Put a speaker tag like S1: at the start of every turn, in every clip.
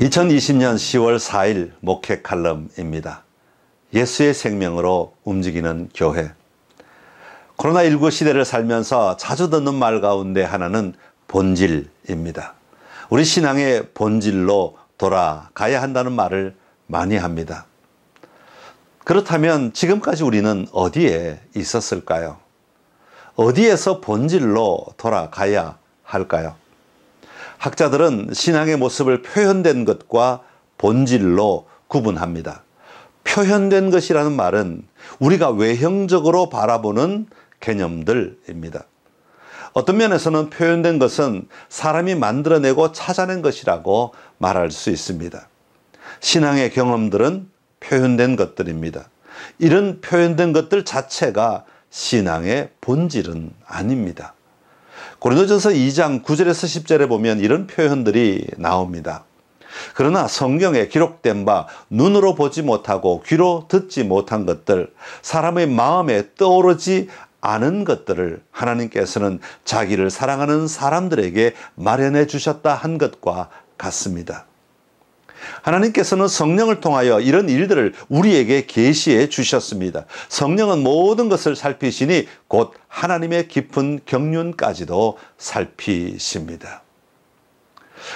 S1: 2020년 10월 4일 목회 칼럼입니다. 예수의 생명으로 움직이는 교회. 코로나19 시대를 살면서 자주 듣는 말 가운데 하나는 본질입니다. 우리 신앙의 본질로 돌아가야 한다는 말을 많이 합니다. 그렇다면 지금까지 우리는 어디에 있었을까요? 어디에서 본질로 돌아가야 할까요? 학자들은 신앙의 모습을 표현된 것과 본질로 구분합니다. 표현된 것이라는 말은 우리가 외형적으로 바라보는 개념들입니다. 어떤 면에서는 표현된 것은 사람이 만들어내고 찾아낸 것이라고 말할 수 있습니다. 신앙의 경험들은 표현된 것들입니다. 이런 표현된 것들 자체가 신앙의 본질은 아닙니다. 고린도전서 2장 9절에서 10절에 보면 이런 표현들이 나옵니다. 그러나 성경에 기록된 바 눈으로 보지 못하고 귀로 듣지 못한 것들, 사람의 마음에 떠오르지 않은 것들을 하나님께서는 자기를 사랑하는 사람들에게 마련해 주셨다 한 것과 같습니다. 하나님께서는 성령을 통하여 이런 일들을 우리에게 계시해 주셨습니다. 성령은 모든 것을 살피시니 곧 하나님의 깊은 경륜까지도 살피십니다.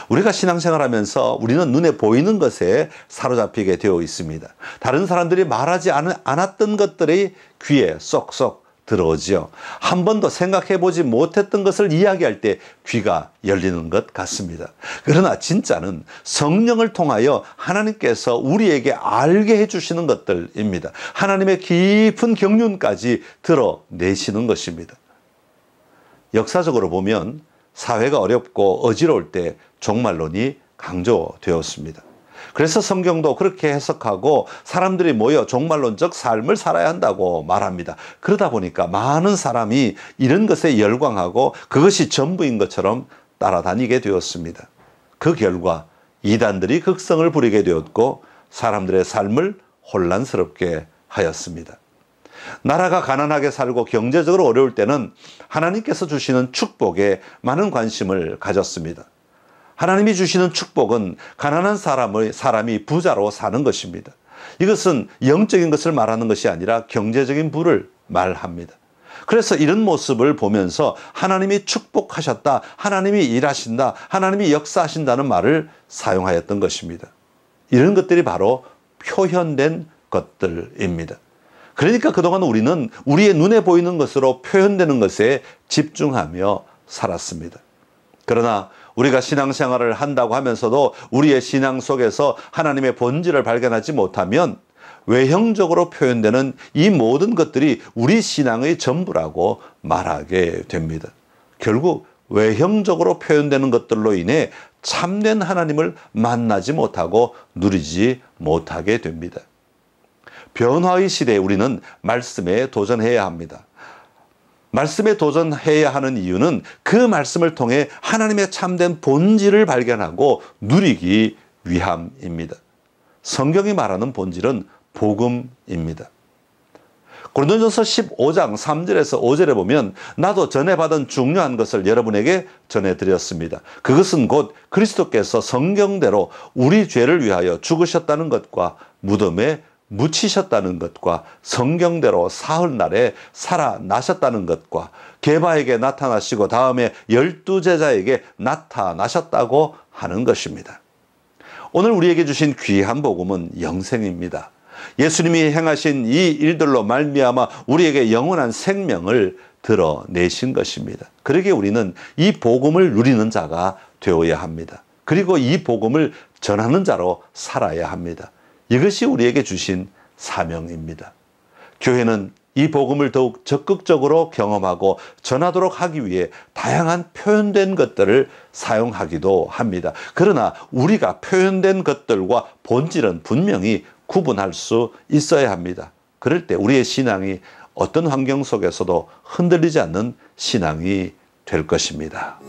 S1: 우리가 신앙생활하면서 우리는 눈에 보이는 것에 사로잡히게 되어 있습니다. 다른 사람들이 말하지 않았던 것들이 귀에 쏙쏙 들어오지요. 한 번도 생각해 보지 못했던 것을 이야기할 때 귀가 열리는 것 같습니다. 그러나 진짜는 성령을 통하여 하나님께서 우리에게 알게 해주시는 것들입니다. 하나님의 깊은 경륜까지 드러내시는 것입니다. 역사적으로 보면 사회가 어렵고 어지러울 때 종말론이 강조되었습니다. 그래서 성경도 그렇게 해석하고 사람들이 모여 종말론적 삶을 살아야 한다고 말합니다. 그러다 보니까 많은 사람이 이런 것에 열광하고 그것이 전부인 것처럼 따라다니게 되었습니다. 그 결과 이단들이 극성을 부리게 되었고 사람들의 삶을 혼란스럽게 하였습니다. 나라가 가난하게 살고 경제적으로 어려울 때는 하나님께서 주시는 축복에 많은 관심을 가졌습니다. 하나님이 주시는 축복은 가난한 사람이 부자로 사는 것입니다. 이것은 영적인 것을 말하는 것이 아니라 경제적인 부를 말합니다. 그래서 이런 모습을 보면서 하나님이 축복하셨다, 하나님이 일하신다, 하나님이 역사하신다는 말을 사용하였던 것입니다. 이런 것들이 바로 표현된 것들입니다. 그러니까 그동안 우리는 우리의 눈에 보이는 것으로 표현되는 것에 집중하며 살았습니다. 그러나 우리가 신앙생활을 한다고 하면서도 우리의 신앙 속에서 하나님의 본질을 발견하지 못하면 외형적으로 표현되는 이 모든 것들이 우리 신앙의 전부라고 말하게 됩니다. 결국 외형적으로 표현되는 것들로 인해 참된 하나님을 만나지 못하고 누리지 못하게 됩니다. 변화의 시대에 우리는 말씀에 도전해야 합니다. 말씀에 도전해야 하는 이유는 그 말씀을 통해 하나님의 참된 본질을 발견하고 누리기 위함입니다. 성경이 말하는 본질은 복음입니다. 고린도전서 15장 3절에서 5절에 보면 나도 전에 받은 중요한 것을 여러분에게 전해드렸습니다. 그것은 곧 그리스도께서 성경대로 우리 죄를 위하여 죽으셨다는 것과 무덤에 묻히셨다는 것과 성경대로 사흘날에 살아나셨다는 것과 게바에게 나타나시고 다음에 12제자에게 나타나셨다고 하는 것입니다. 오늘 우리에게 주신 귀한 복음은 영생입니다. 예수님이 행하신 이 일들로 말미암아 우리에게 영원한 생명을 드러내신 것입니다. 그러기에 우리는 이 복음을 누리는 자가 되어야 합니다. 그리고 이 복음을 전하는 자로 살아야 합니다. 이것이 우리에게 주신 사명입니다. 교회는 이 복음을 더욱 적극적으로 경험하고 전하도록 하기 위해 다양한 표현된 것들을 사용하기도 합니다. 그러나 우리가 표현된 것들과 본질은 분명히 구분할 수 있어야 합니다. 그럴 때 우리의 신앙이 어떤 환경 속에서도 흔들리지 않는 신앙이 될 것입니다.